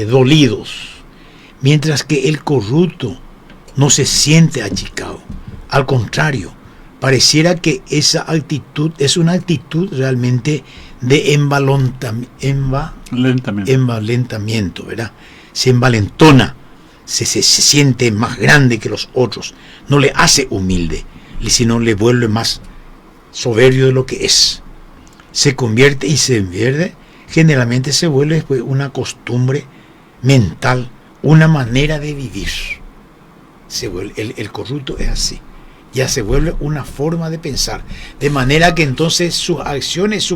dolidos, mientras que el corrupto no se siente achicado. Al contrario, pareciera que esa actitud es una actitud realmente de envalentamiento, ¿verdad? Se envalentona, se siente más grande que los otros, no le hace humilde, sino le vuelve más soberbio de lo que es. Se convierte generalmente se vuelve después una costumbre mental, una manera de vivir. El corrupto es así, ya se vuelve una forma de pensar, de manera que entonces sus acciones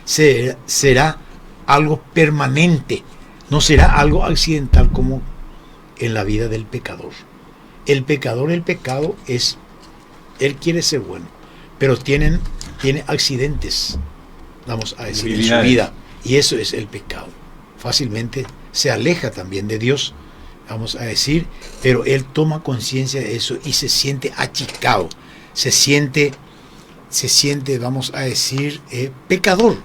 será algo permanente, no será algo accidental como en la vida del pecador. El pecado es, él quiere ser bueno, pero tiene accidentes, vamos a decir, en su vida, y eso es el pecado. Fácilmente se aleja también de Dios, vamos a decir, pero él toma conciencia de eso y se siente achicado, se siente, vamos a decir, pecador,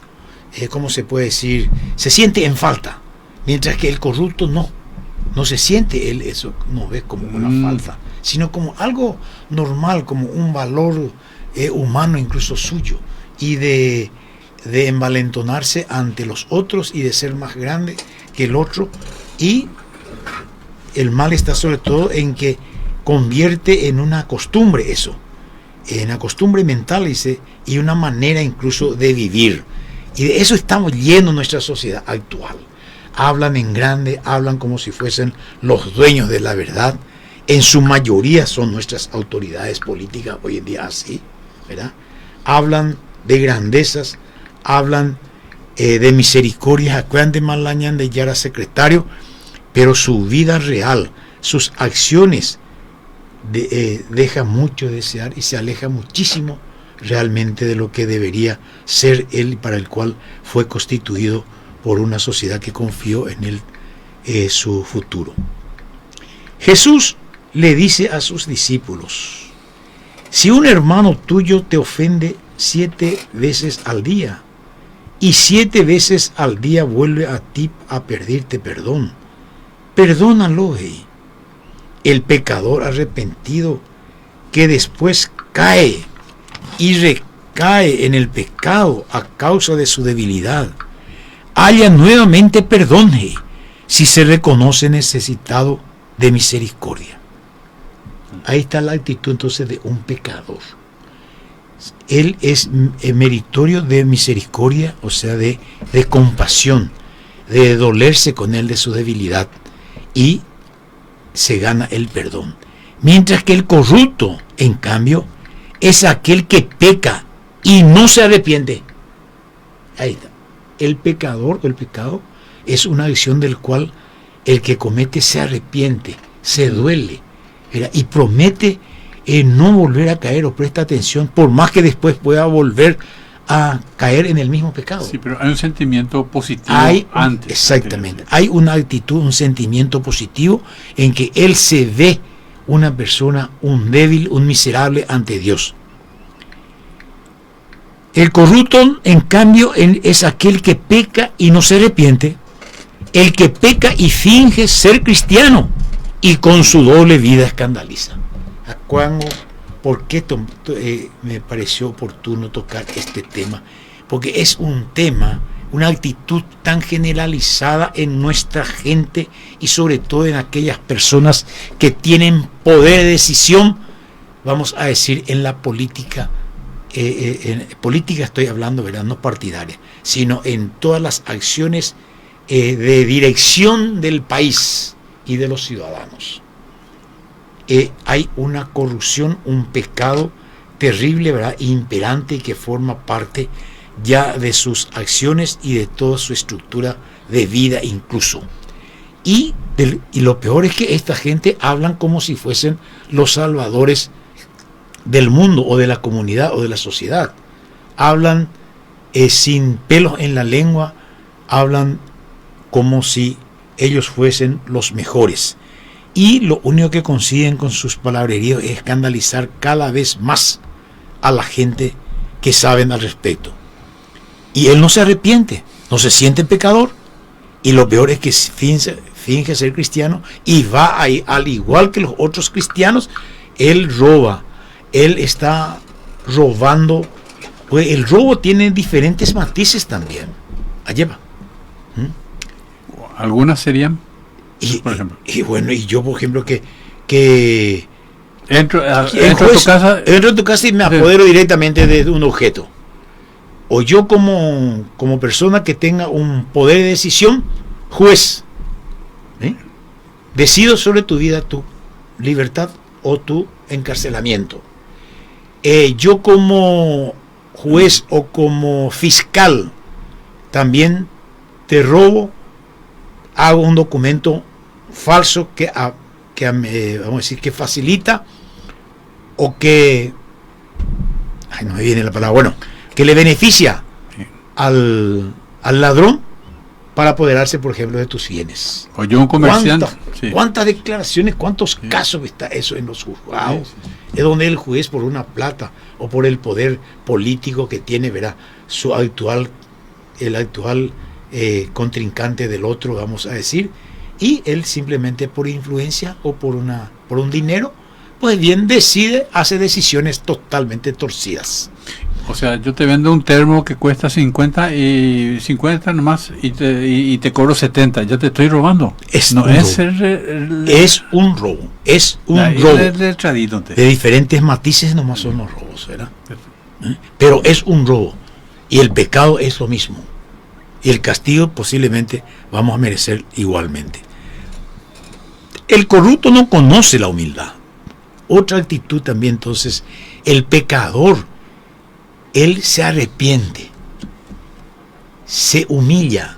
¿cómo se puede decir? Se siente en falta, mientras que el corrupto no se siente él eso, no ve como una falta, sino como algo normal, como un valor humano incluso suyo, y de envalentonarse ante los otros y de ser más grande que el otro. Y el mal está sobre todo en que convierte en una costumbre eso, en una costumbre mental, dice, y una manera incluso de vivir. Y de eso estamos llenos nuestra sociedad actual. Hablan en grande, hablan como si fuesen los dueños de la verdad. En su mayoría son nuestras autoridades políticas hoy en día así, ¿verdad? Hablan de grandezas, hablan de misericordia, acuerdan de Malañán de Yara secretario, pero su vida real, sus acciones deja mucho de desear y se aleja muchísimo realmente de lo que debería ser él, para el cual fue constituido por una sociedad que confió en él su futuro. Jesús le dice a sus discípulos: si un hermano tuyo te ofende 7 veces al día, y 7 veces al día vuelve a ti a pedirte perdón, perdónalo. El pecador arrepentido que después cae y recae en el pecado a causa de su debilidad, halla nuevamente perdón si se reconoce necesitado de misericordia. Ahí está la actitud entonces de un pecador. Él es meritorio de misericordia, o sea, de compasión, de dolerse con él de su debilidad, y se gana el perdón. Mientras que el corrupto, en cambio, es aquel que peca y no se arrepiente. Ahí está. El pecador, el pecado, es una acción del cual el que comete se arrepiente, se duele, ¿verdad? Y promete no volver a caer, o presta atención, por más que después pueda volver a caer en el mismo pecado. Sí, pero hay un sentimiento positivo antes. Exactamente. Hay una actitud, un sentimiento positivo en que él se ve una persona, un débil, un miserable ante Dios. El corrupto, en cambio, es aquel que peca y no se arrepiente, el que peca y finge ser cristiano y con su doble vida escandaliza. ¿Por qué me pareció oportuno tocar este tema? Porque es un tema, una actitud tan generalizada en nuestra gente, y sobre todo en aquellas personas que tienen poder de decisión, vamos a decir, en la política. En política estoy hablando, ¿verdad? No partidaria, sino en todas las acciones de dirección del país y de los ciudadanos. Hay una corrupción, un pecado terrible, ¿verdad? Imperante, que forma parte ya de sus acciones y de toda su estructura de vida incluso. Y lo peor es que esta gente hablan como si fuesen los salvadores del mundo o de la comunidad o de la sociedad. Hablan sin pelos en la lengua, hablan como si ellos fuesen los mejores. Y lo único que consiguen con sus palabreríos es escandalizar cada vez más a la gente que saben al respecto. Y él no se arrepiente, no se siente pecador, Y lo peor es que finge ser cristiano y va ahí, al igual que los otros cristianos, él roba, él está robando. Pues el robo tiene diferentes matices también. Allá va. Algunas serían, por ejemplo. Y bueno, y yo, por ejemplo, que entro a tu casa y me apodero directamente de un objeto. O yo como persona que tenga un poder de decisión, juez, decido sobre tu vida, tu libertad o tu encarcelamiento. Yo como juez o como fiscal también te robo, hago un documento falso que vamos a decir que facilita o que no me viene la palabra, bueno, que le beneficia al ladrón para apoderarse, por ejemplo, de tus bienes. O yo un comerciante. ¿Cuántas declaraciones, cuántos casos está eso en los juzgados? Es donde el juez, por una plata o por el poder político que tiene, verá, el actual contrincante del otro, vamos a decir, y él simplemente por influencia o por un dinero, pues bien hace decisiones totalmente torcidas. O sea, yo te vendo un termo que cuesta 50 nomás y te cobro 70, ya te estoy robando. Es un robo. De diferentes matices nomás son los robos, ¿verdad? Pero es un robo. Y el pecado es lo mismo. Y el castigo posiblemente vamos a merecer igualmente. El corrupto no conoce la humildad. Otra actitud también, entonces, el pecador, él se arrepiente, se humilla,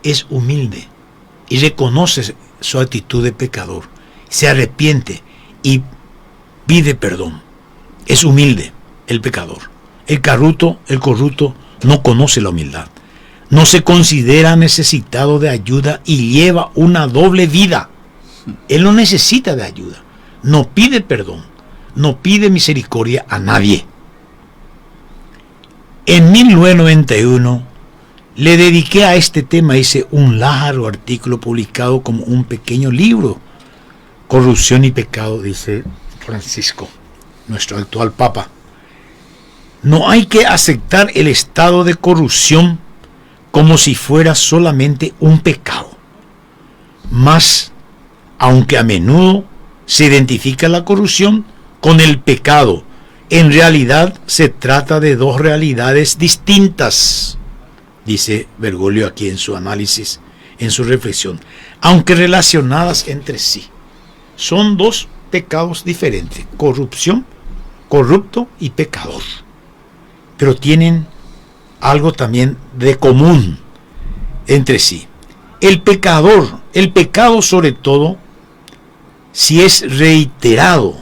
es humilde y reconoce su actitud de pecador, se arrepiente y pide perdón. Es humilde el pecador. El corrupto no conoce la humildad, no se considera necesitado de ayuda y lleva una doble vida. Él no necesita de ayuda, no pide perdón, no pide misericordia a nadie. En 1991 le dediqué a este tema, hice un largo artículo publicado como un pequeño libro, Corrupción y Pecado, dice Francisco, nuestro actual Papa. No hay que aceptar el estado de corrupción como si fuera solamente un pecado. Mas, aunque a menudo se identifica la corrupción con el pecado, en realidad se trata de dos realidades distintas, dice Bergoglio aquí en su análisis, en su reflexión, aunque relacionadas entre sí. Son dos pecados diferentes, corrupción, corrupto y pecador, pero tienen algo también de común entre sí. El pecado sobre todo, si es reiterado,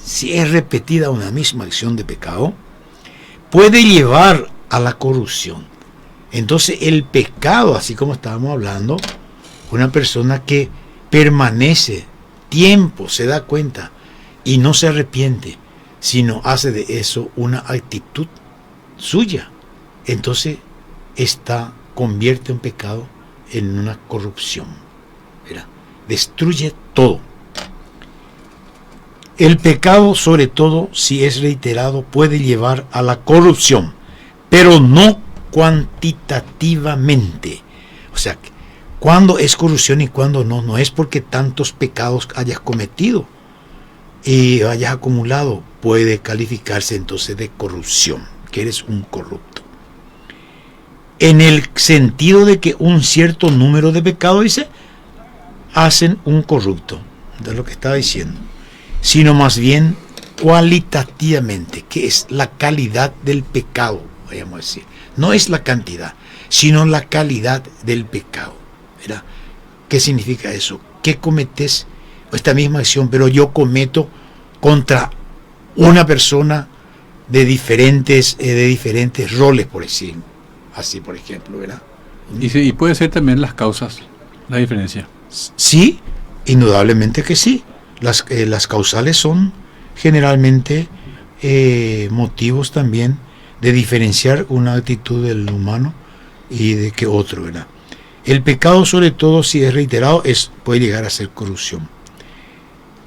si es repetida una misma acción de pecado, puede llevar a la corrupción. Entonces el pecado, así como estábamos hablando, una persona que permanece tiempo, se da cuenta y no se arrepiente, sino hace de eso una actitud suya, entonces convierte un pecado en una corrupción, ¿verdad? Destruye todo. El pecado, sobre todo si es reiterado, puede llevar a la corrupción, pero no cuantitativamente. O sea, cuando es corrupción y cuando no, no es porque tantos pecados hayas cometido y hayas acumulado, puede calificarse entonces de corrupción, que eres un corrupto. En el sentido de que un cierto número de pecados, dice, hacen un corrupto, de lo que estaba diciendo, sino más bien cualitativamente, que es la calidad del pecado, vayamos a decir. No es la cantidad, sino la calidad del pecado, ¿verdad? ¿Qué significa eso? ¿Qué cometes? Esta misma acción, pero yo cometo contra una persona de diferentes roles, por decir, así por ejemplo, ¿verdad? Y puede ser también las causas, la diferencia. Sí, indudablemente que sí. Las causales son generalmente motivos también de diferenciar una actitud del humano y de que otro, ¿verdad? El pecado, sobre todo si es reiterado, puede llegar a ser corrupción.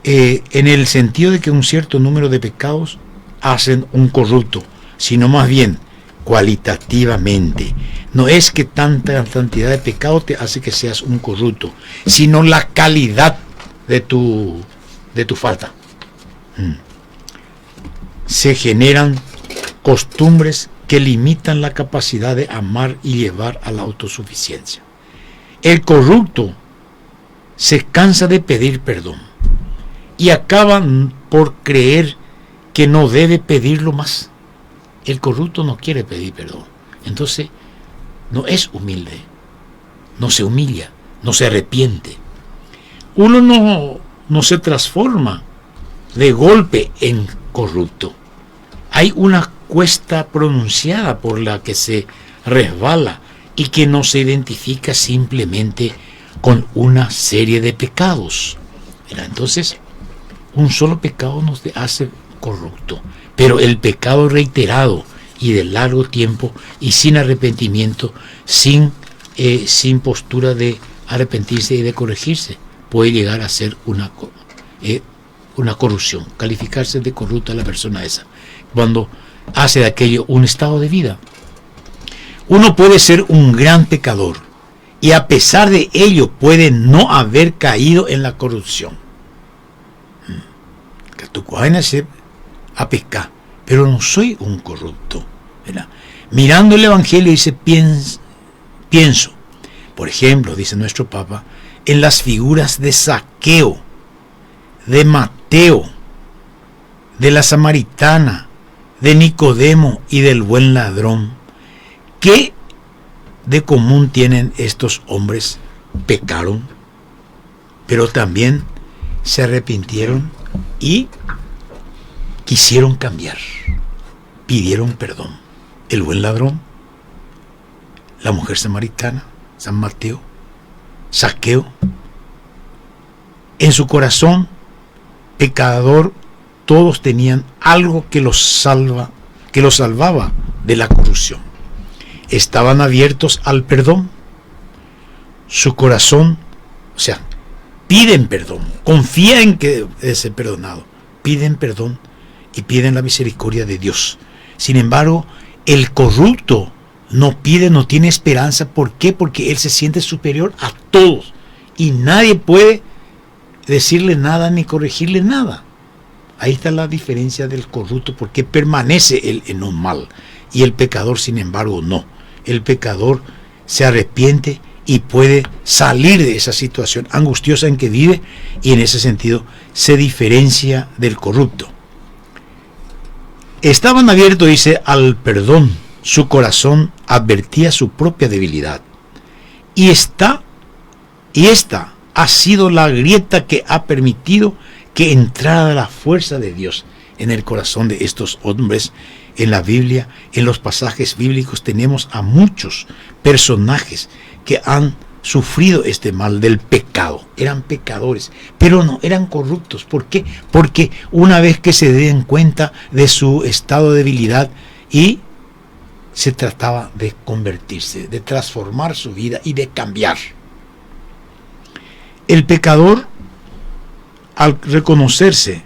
En el sentido de que un cierto número de pecados hacen un corrupto, sino más bien cualitativamente. No es que tanta cantidad de pecado te hace que seas un corrupto, sino la calidad de tu falta. Se generan costumbres que limitan la capacidad de amar y llevar a la autosuficiencia. El corrupto se cansa de pedir perdón y acaba por creer que no debe pedirlo más. El corrupto no quiere pedir perdón, entonces no es humilde, no se humilla, no se arrepiente. Uno no se transforma de golpe en corrupto. Hay una cuesta pronunciada por la que se resbala y que no se identifica simplemente con una serie de pecados. Entonces, un solo pecado nos hace corrupto, pero el pecado reiterado y de largo tiempo y sin arrepentimiento, sin postura de arrepentirse y de corregirse, puede llegar a ser una corrupción, calificarse de corrupta a la persona esa, cuando hace de aquello un estado de vida. Uno puede ser un gran pecador y a pesar de ello puede no haber caído en la corrupción. Que tu cojaina se a pescar, pero no soy un corrupto, ¿verdad? Mirando el Evangelio dice, pienso, por ejemplo, dice nuestro Papa, en las figuras de Zaqueo, de Mateo, de la samaritana, de Nicodemo y del buen ladrón. ¿Qué de común tienen estos hombres? Pecaron, pero también se arrepintieron y quisieron cambiar, pidieron perdón. El buen ladrón, la mujer samaritana, San Mateo, Zaqueo, en su corazón pecador, todos tenían algo que los salvaba de la corrupción. Estaban abiertos al perdón. Su corazón, o sea, piden perdón, confían en que es perdonado, piden perdón y piden la misericordia de Dios. Sin embargo, el corrupto no pide, no tiene esperanza. ¿Por qué? Porque él se siente superior a todos y nadie puede decirle nada ni corregirle nada. Ahí está la diferencia del corrupto, porque permanece él en un mal y el pecador, sin embargo, no. El pecador se arrepiente y puede salir de esa situación angustiosa en que vive, y en ese sentido se diferencia del corrupto. Estaban abiertos, dice, al perdón. Su corazón advertía su propia debilidad. Y esta ha sido la grieta que ha permitido que entrara la fuerza de Dios en el corazón de estos hombres. En la Biblia, en los pasajes bíblicos, tenemos a muchos personajes que han sufrido este mal del pecado. Eran pecadores, pero no eran corruptos. ¿Por qué? Porque una vez que se den cuenta de su estado de debilidad, y se trataba de convertirse, de transformar su vida y de cambiar. El pecador, al reconocerse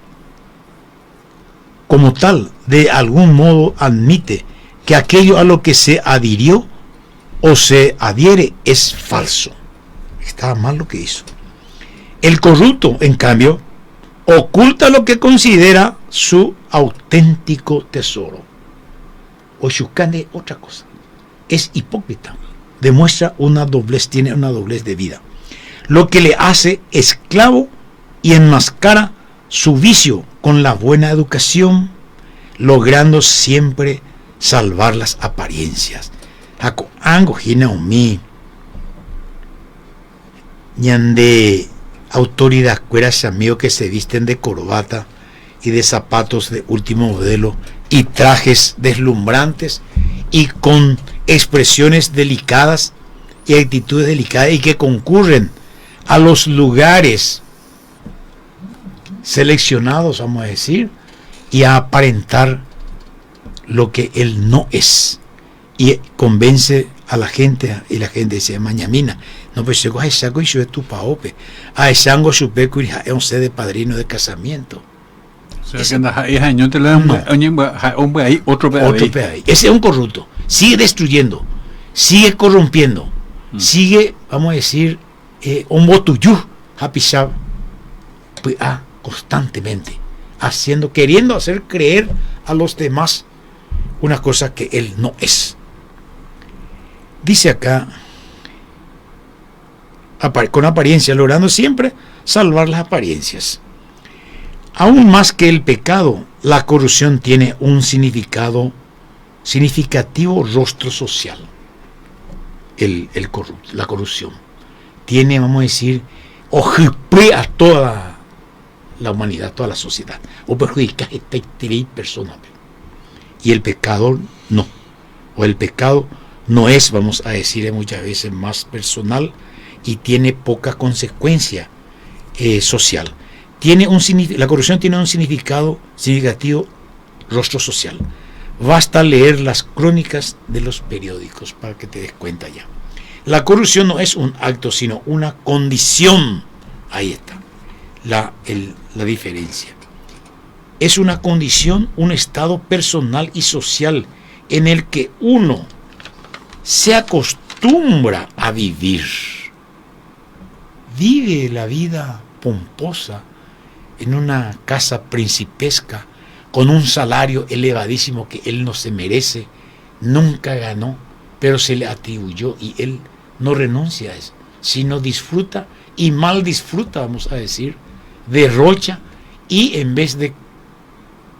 como tal, de algún modo admite que aquello a lo que se adhirió o se adhiere es falso. Estaba mal lo que hizo. El corrupto, en cambio, oculta lo que considera su auténtico tesoro. O Shukkane, otra cosa. Es hipócrita. Demuestra una doblez, tiene una doblez de vida. Lo que le hace esclavo y enmascara su vicio con la buena educación, logrando siempre salvar las apariencias. Ango Hinaomi ñande autoridad cueras amigos que se visten de corbata y de zapatos de último modelo y trajes deslumbrantes y con expresiones delicadas y actitudes delicadas, y que concurren a los lugares seleccionados, vamos a decir, y a aparentar lo que él no es, y convence a la gente, y la gente dice: mañamina, No, pues llegó a saco y yo tu paope. A sango supe que es un sede de padrino de casamiento. O sea, que anda ahí año te le hombre ahí otro pe ahí. Ese es un corrupto. Sigue destruyendo, sigue corrompiendo, sigue, vamos a decir, un botuyú, hapisab, pues constantemente queriendo hacer creer a los demás una cosa que él no es. Dice acá, con apariencia, logrando siempre salvar las apariencias. Aún más que el pecado, la corrupción tiene un significativo rostro social. La corrupción tiene, vamos a decir, ojipre a toda la humanidad, toda la sociedad, o perjudica a esta persona. Y el pecado no, o el pecado no es, vamos a decir muchas veces, más personal y tiene poca consecuencia social. La corrupción tiene un significativo rostro social. Basta leer las crónicas de los periódicos para que te des cuenta ya. La corrupción no es un acto, sino una condición. Ahí está la diferencia. Es una condición, un estado personal y social en el que uno se acostumbra a vivir. Vive la vida pomposa en una casa principesca con un salario elevadísimo que él no se merece, nunca ganó, pero se le atribuyó y él no renuncia a eso, sino disfruta y mal disfruta, vamos a decir, derrocha y en vez de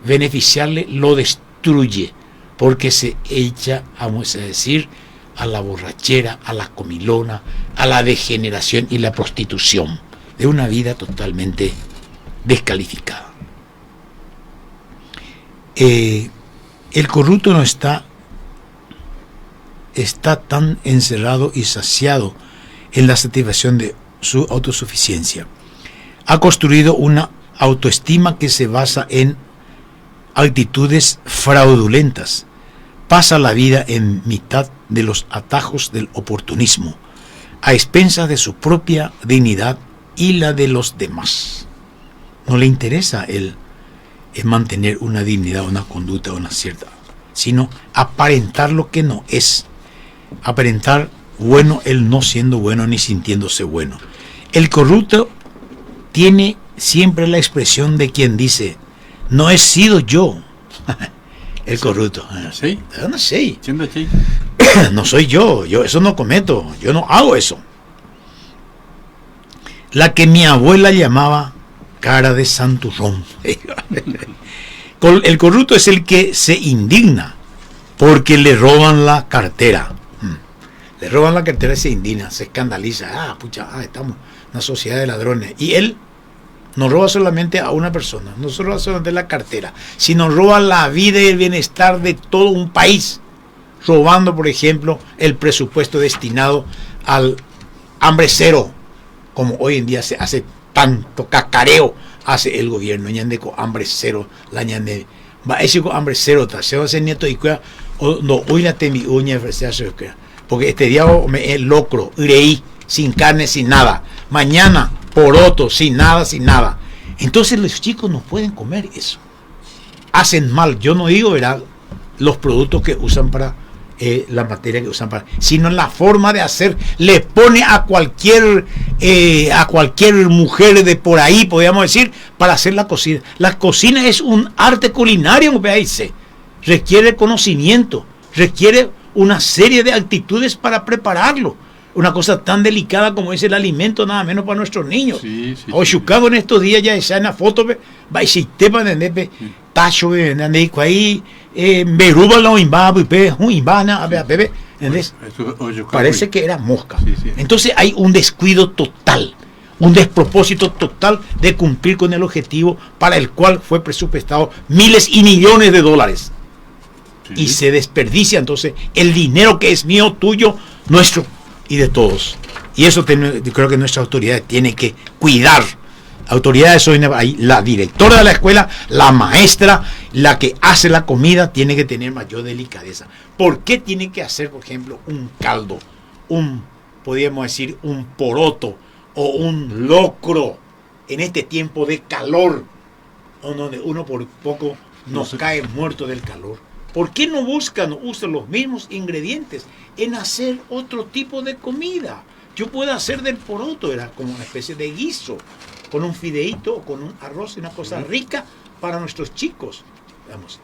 beneficiarle lo destruye porque se echa, vamos a decir, a la borrachera, a la comilona, a la degeneración y la prostitución de una vida totalmente descalificada. El corrupto no está tan encerrado y saciado en la satisfacción de su autosuficiencia. Ha construido una autoestima que se basa en actitudes fraudulentas. Pasa la vida en mitad de los atajos del oportunismo, a expensas de su propia dignidad y la de los demás. No le interesa el mantener una dignidad, una conducta, una cierta, sino aparentar lo que no es. Aparentar bueno, él no siendo bueno ni sintiéndose bueno. El corrupto tiene siempre la expresión de quien dice, no he sido yo. El corrupto. ¿Sí? No sé. ¿Sí? No soy yo eso no cometo, yo no hago eso. La que mi abuela llamaba cara de santurrón. El corrupto es el que se indigna porque le roban la cartera. Le roban la cartera y se indigna, se escandaliza. Estamos en una sociedad de ladrones. Y él no roba solamente a una persona, no roba solamente la cartera, sino roba la vida y el bienestar de todo un país. Robando, por ejemplo, el presupuesto destinado al hambre cero, como hoy en día se hace tanto cacareo, hace el gobierno. Ñandeco hambre cero, la ñande. Va a con hambre cero, se va a hacer nieto y cuida, o no, hoy la temi uña, porque este día me es locro, reí, sin carne, sin nada. Mañana, poroto, sin nada. Entonces los chicos no pueden comer eso. Hacen mal, yo no digo, ¿verdad?, los productos que usan para la materia que usan para, sino la forma de hacer. Le pone a cualquier mujer de por ahí, podríamos decir, para hacer la cocina. La cocina es un arte culinario, requiere conocimiento, requiere una serie de actitudes para prepararlo. Una cosa tan delicada como es el alimento, nada menos para nuestros niños. O Chicago en estos días ya está en la foto, va y se te van a entender, tacho, ahí, beruba la parece que era mosca. Entonces hay un descuido total, un despropósito total de cumplir con el objetivo para el cual fue presupuestado miles y millones de dólares. Y se desperdicia entonces el dinero que es mío, tuyo, nuestro y de todos. Y eso creo que nuestra autoridad tiene que cuidar. Autoridades hoy, la directora de la escuela, la maestra, la que hace la comida, tiene que tener mayor delicadeza. ¿Por qué tiene que hacer, por ejemplo, un caldo, un podríamos decir, un poroto o un locro en este tiempo de calor, donde uno por poco nos cae muerto del calor? ¿Por qué no usan los mismos ingredientes en hacer otro tipo de comida? Yo puedo hacer del poroto, era como una especie de guiso, con un fideíto o con un arroz, una cosa rica para nuestros chicos. Vamos.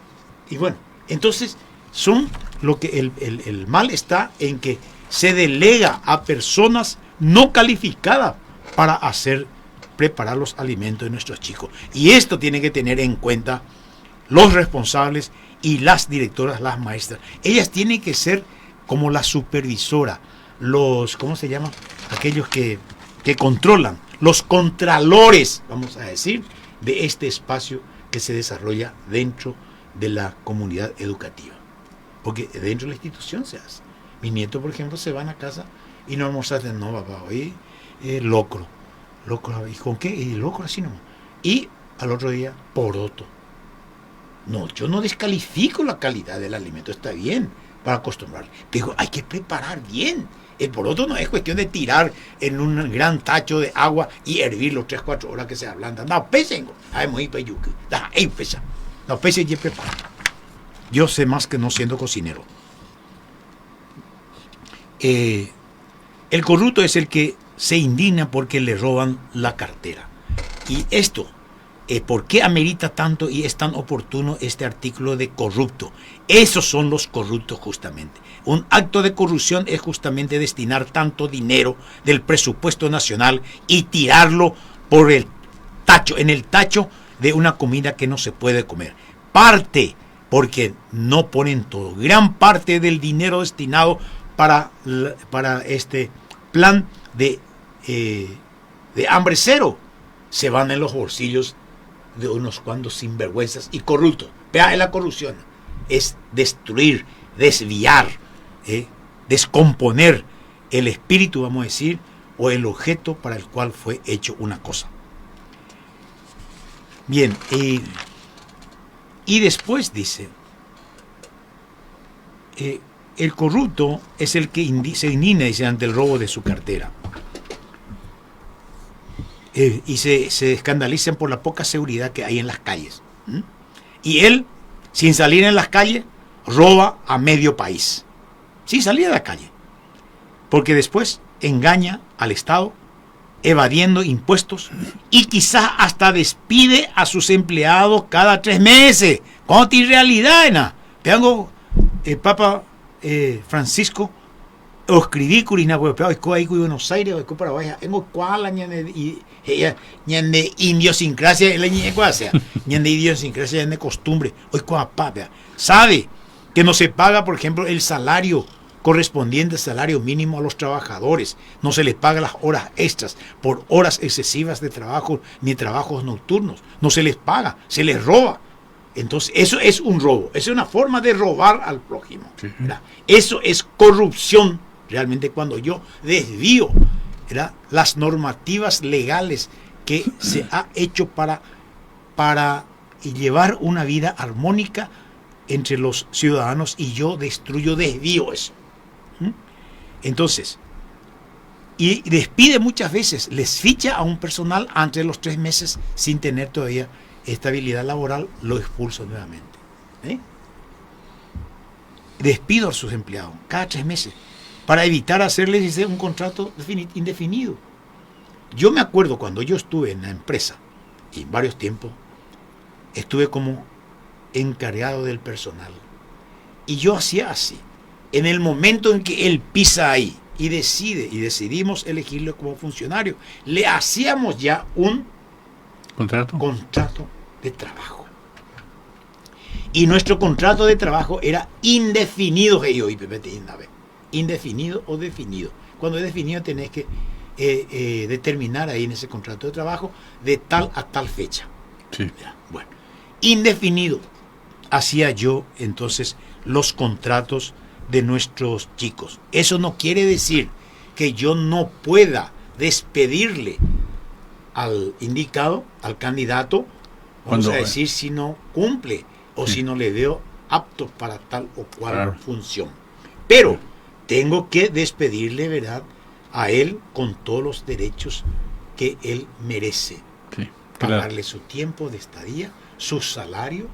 Y bueno, entonces son lo que el mal está en que se delega a personas no calificadas para preparar los alimentos de nuestros chicos. Y esto tiene que tener en cuenta los responsables y las directoras, las maestras. Ellas tienen que ser como la supervisora, los, ¿cómo se llama? Aquellos que controlan, los contralores, vamos a decir, de este espacio que se desarrolla dentro de la comunidad educativa. Porque dentro de la institución se hace. Mis nietos, por ejemplo, se van a casa y no almorzaron. No, papá, hoy locro. ¿Y con qué? Y locro así nomás. Y al otro día, poroto. No, yo no descalifico la calidad del alimento, está bien para acostumbrar. Digo, hay que preparar bien. El poroto no es cuestión de tirar en un gran tacho de agua y hervirlo 3-4 horas que se ablandan. No, pesengo. Ay, muy peyuque. No, pese y prepara. Yo sé más que no siendo cocinero. El corrupto es el que se indigna porque le roban la cartera. Y esto, ¿por qué amerita tanto y es tan oportuno este artículo de corrupto? Esos son los corruptos justamente. Un acto de corrupción es justamente destinar tanto dinero del presupuesto nacional y tirarlo por el tacho, en el tacho de una comida que no se puede comer. Parte, porque no ponen todo. Gran parte del dinero destinado para este plan de hambre cero se van en los bolsillos de unos cuantos sinvergüenzas y corruptos. Vea, la corrupción es destruir, desviar, descomponer el espíritu, vamos a decir, o el objeto para el cual fue hecho una cosa. Bien, y después dice, el corrupto es el que se indigna, dice, ante el robo de su cartera. Y se escandalizan por la poca seguridad que hay en las calles. Y él, sin salir en las calles, roba a medio país. Sin salir a la calle. Porque después engaña al Estado, evadiendo impuestos, y quizás hasta despide a sus empleados cada 3 meses. Cuando en realidad, tengo el Papa Francisco, o escribí curina, pero es ahí Buenos Aires, o para abajo, tengo cuál ñande idiosincrasia, la ñande idiosincrasia, ñande costumbre, hoy papá, sabe que no se paga, por ejemplo, el salario correspondiente al salario mínimo a los trabajadores, no se les paga las horas extras por horas excesivas de trabajo ni trabajos nocturnos, no se les paga, se les roba. Entonces eso es un robo, es una forma de robar al prójimo. Sí. Eso es corrupción, realmente, cuando yo desvío, ¿verdad?, las normativas legales que se ha hecho para llevar una vida armónica entre los ciudadanos, y yo desvío eso. Entonces, y despide muchas veces, les ficha a un personal antes de los 3 meses sin tener todavía estabilidad laboral, lo expulso nuevamente. Despido a sus empleados cada 3 meses para evitar hacerles un contrato indefinido. Yo me acuerdo cuando yo estuve en la empresa, y en varios tiempos, estuve como encargado del personal. Y yo hacía así. En el momento en que él pisa ahí y decidimos elegirlo como funcionario, le hacíamos ya un contrato de trabajo. Y nuestro contrato de trabajo era indefinido, indefinido o definido. Cuando es definido tenés que determinar ahí en ese contrato de trabajo de tal a tal fecha. Sí. Bueno, indefinido. Hacía yo entonces los contratos de nuestros chicos. Eso no quiere decir que yo no pueda despedirle al indicado, al candidato, vamos a decir, si no cumple o si no le veo apto para tal o cual función. Pero tengo que despedirle, ¿verdad?, a él con todos los derechos que él merece. Sí, claro. Pagarle su tiempo de estadía, su salario,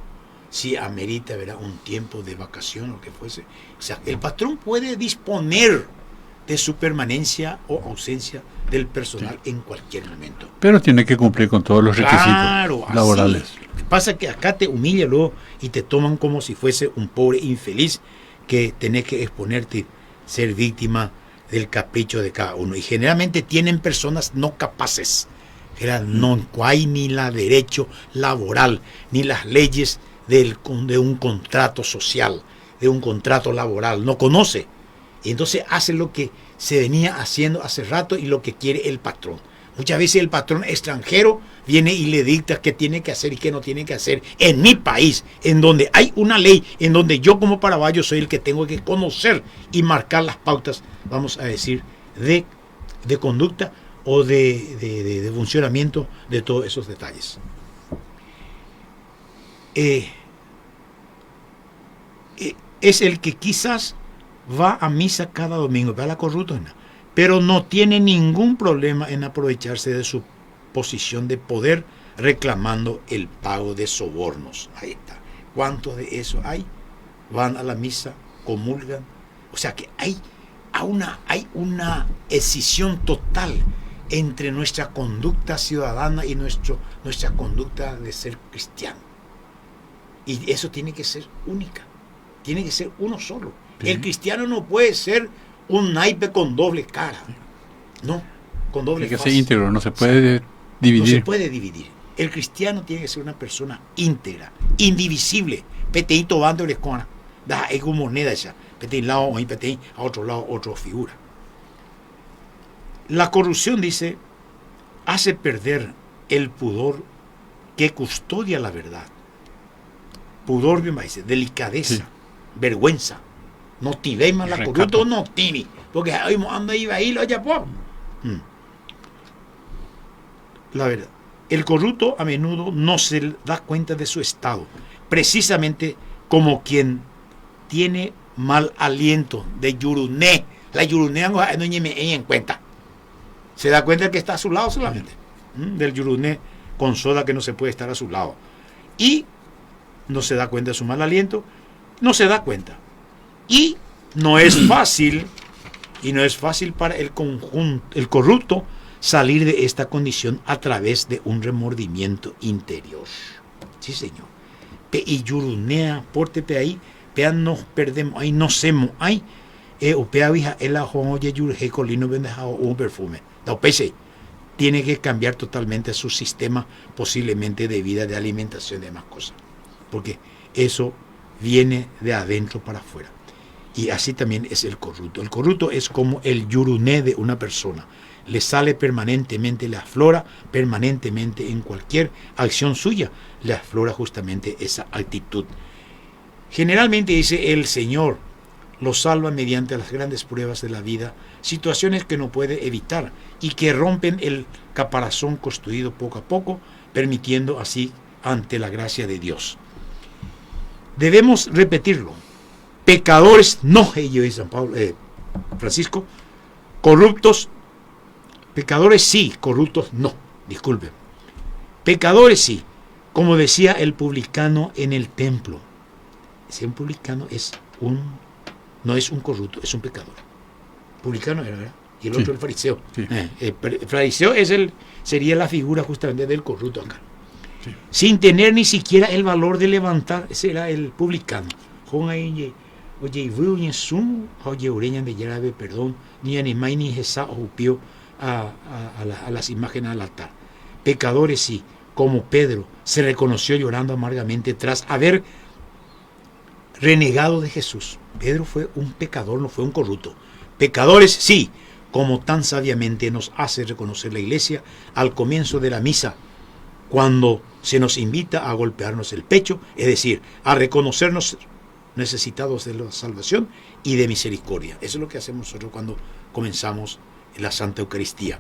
si amerita, ¿verdad?, un tiempo de vacación o lo que fuese. O sea, el patrón puede disponer de su permanencia o ausencia del personal en cualquier momento. Pero tiene que cumplir con todos los requisitos laborales. Así. Lo que pasa es que acá te humilla luego y te toman como si fuese un pobre infeliz que tenés que exponerte, ser víctima del capricho de cada uno. Y generalmente tienen personas no capaces. No hay ni la derecho laboral, ni las leyes de un contrato social, de un contrato laboral. No conoce. Y entonces hace lo que se venía haciendo hace rato y lo que quiere el patrón. Muchas veces el patrón extranjero viene y le dicta qué tiene que hacer y qué no tiene que hacer. En mi país, en donde hay una ley, en donde yo como paraguayo soy el que tengo que conocer y marcar las pautas, vamos a decir, de conducta o de funcionamiento de todos esos detalles. Es el que quizás va a misa cada domingo, va a la corruptona, pero no tiene ningún problema en aprovecharse de su posición de poder reclamando el pago de sobornos. Ahí está. ¿Cuántos de eso hay? Van a la misa, comulgan. O sea que hay una escisión total entre nuestra conducta ciudadana y nuestra conducta de ser cristiano. Y eso tiene que ser única. Tiene que ser uno solo. Sí. El cristiano no puede ser un naipe con doble cara. No, con doble Tiene que faz. ser íntegro, no se puede dividir. No se puede dividir. El cristiano tiene que ser una persona íntegra, indivisible. Peteito bando les con da ego moneda esa. Petein lado o petein a otro lado otra figura. La corrupción, dice, hace perder el pudor que custodia la verdad. Pudor, bien dice, delicadeza, sí, vergüenza. No tiremos la corrupta o no tini, porque hoy anda ahí lo haya por. La verdad, el corrupto a menudo no se da cuenta de su estado, precisamente como quien tiene mal aliento de yuruné. La yuruné no me en cuenta. Se da cuenta que está a su lado solamente. Del yuruné con soda que no se puede estar a su lado. Y no se da cuenta de su mal aliento, no se da cuenta. Y no es fácil para el corrupto salir de esta condición a través de un remordimiento interior. Sí, señor. Pe y yurunea, porte ahí, pean nos perdemos, ahí no semos, ahí, o pea vija, el ajo, oye, yurje, colino, vendejado, un perfume. No, pese, tiene que cambiar totalmente su sistema, posiblemente de vida, de alimentación y demás cosas. Porque eso viene de adentro para afuera. Y así también es el corrupto. El corrupto es como el yuruné de una persona. Le sale permanentemente, le aflora permanentemente en cualquier acción suya, le aflora justamente esa actitud. Generalmente, dice, el Señor lo salva mediante las grandes pruebas de la vida, situaciones que no puede evitar y que rompen el caparazón construido poco a poco, permitiendo así ante la gracia de Dios. Debemos repetirlo. Pecadores no, yo y San Pablo, Francisco, corruptos, pecadores sí, corruptos no, disculpen. Pecadores sí, como decía el publicano en el templo. Ese publicano no es un corrupto, es un pecador. Publicano era, ¿verdad? Y el otro, sí, el fariseo. Sí. El fariseo sería la figura justamente del corrupto acá. Sí. Sin tener ni siquiera el valor de levantar, ese era el publicano. Oye, perdón, ni animai ni Jesús ocupió a las imágenes al altar. Pecadores sí, como Pedro se reconoció llorando amargamente tras haber renegado de Jesús. Pedro fue un pecador, no fue un corrupto. Pecadores sí, como tan sabiamente nos hace reconocer la Iglesia al comienzo de la misa, cuando se nos invita a golpearnos el pecho, es decir, a reconocernos necesitados de la salvación y de misericordia. Eso es lo que hacemos nosotros cuando comenzamos la Santa Eucaristía.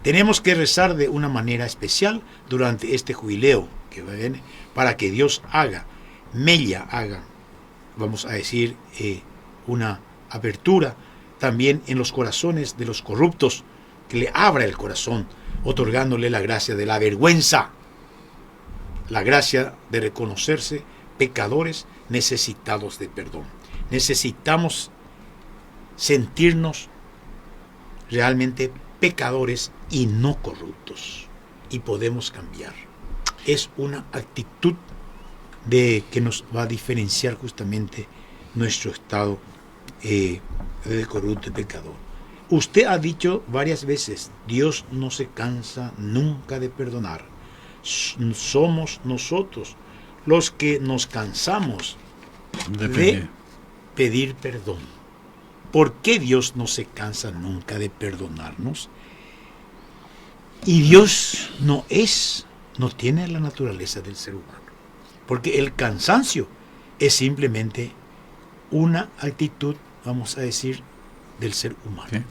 Tenemos que rezar de una manera especial durante este jubileo que viene, para que Dios haga, vamos a decir, una apertura también en los corazones de los corruptos, que le abra el corazón, otorgándole la gracia de la vergüenza, la gracia de reconocerse pecadores necesitados de perdón. Necesitamos sentirnos realmente pecadores y no corruptos, y podemos cambiar. Es una actitud que nos va a diferenciar justamente nuestro estado de corrupto y pecador. Usted ha dicho varias veces, Dios no se cansa nunca de perdonar. Somos nosotros los que nos cansamos de pedir perdón. ¿Por qué Dios no se cansa nunca de perdonarnos? Y Dios no tiene la naturaleza del ser humano. Porque el cansancio es simplemente una actitud, vamos a decir, del ser humano. ¿Sí?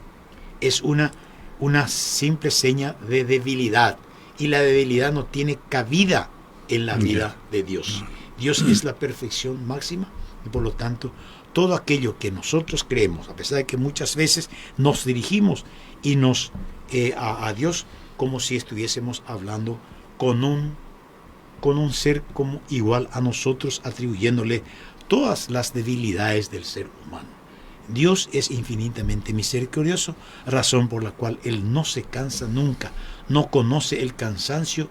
Es una simple seña de debilidad. Y la debilidad no tiene cabida en la vida de Dios. Dios es la perfección máxima y por lo tanto todo aquello que nosotros creemos, a pesar de que muchas veces nos dirigimos y a Dios como si estuviésemos hablando con un ser como igual a nosotros, atribuyéndole todas las debilidades del ser humano. Dios es infinitamente misericordioso, razón por la cual Él no se cansa nunca, no conoce el cansancio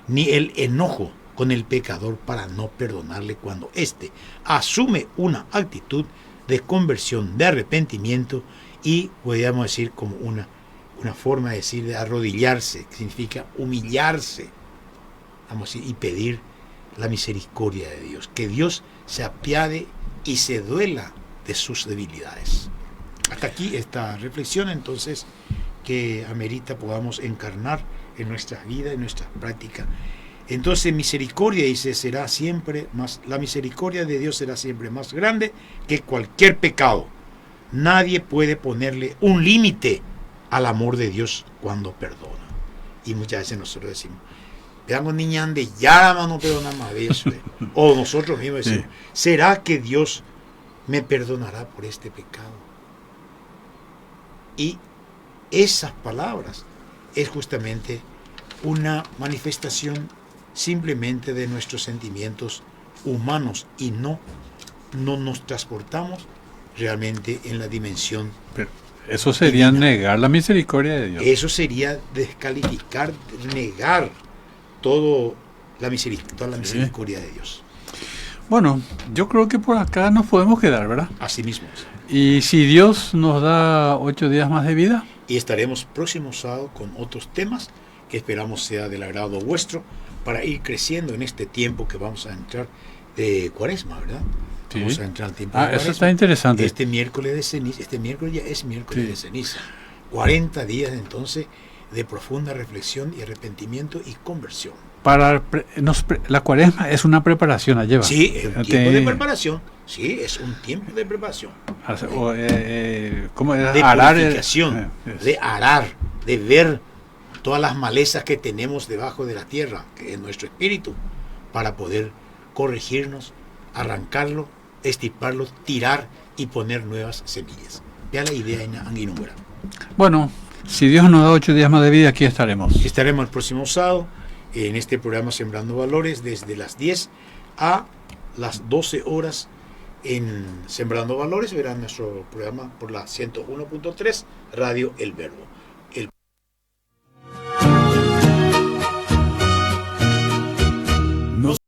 ni el enojo con el pecador para no perdonarle cuando éste asume una actitud de conversión, de arrepentimiento y, podríamos decir, como una forma de decir de arrodillarse, que significa humillarse, vamos a decir, y pedir la misericordia de Dios, que Dios se apiade y se duela de sus debilidades. Hasta aquí esta reflexión, entonces, que amerita podamos encarnar en nuestra vida, en nuestra práctica. Entonces, misericordia, dice, será siempre más, la misericordia de Dios será siempre más grande que cualquier pecado. Nadie puede ponerle un límite al amor de Dios cuando perdona. Y muchas veces nosotros decimos, veamos niña de ya no perdona más de eso. O nosotros mismos decimos, ¿será que Dios me perdonará por este pecado? Y esas palabras es justamente una manifestación simplemente de nuestros sentimientos humanos y no nos transportamos realmente en la dimensión. Pero eso sería divina. Negar la misericordia de Dios. Eso sería descalificar, negar toda la misericordia de Dios. Bueno, yo creo que por acá nos podemos quedar, ¿verdad? Así mismo. Y si Dios nos da 8 días más de vida. Y estaremos próximo sábado con otros temas que esperamos sea del agrado vuestro para ir creciendo en este tiempo que vamos a entrar de Cuaresma, ¿verdad? Sí. Vamos a entrar al tiempo de Cuaresma. Eso está interesante. Este miércoles de ceniza, este miércoles ya es miércoles de ceniza. 40 días entonces de profunda reflexión y arrepentimiento y conversión. La Cuaresma es una preparación a llevar. Sí, es un tiempo de preparación. Sí, es un tiempo de preparación. ¿Cómo era? De purificación, de arar, de ver todas las malezas que tenemos debajo de la tierra, que es nuestro espíritu, para poder corregirnos, arrancarlo, extirparlo, tirar y poner nuevas semillas. Vea la idea en Anguinúmera. Bueno, si Dios nos da 8 días más de vida, aquí estaremos. Estaremos el próximo sábado en este programa Sembrando Valores desde las 10 a las 12 horas en Sembrando Valores. Verán nuestro programa por la 101.3 Radio El Verbo.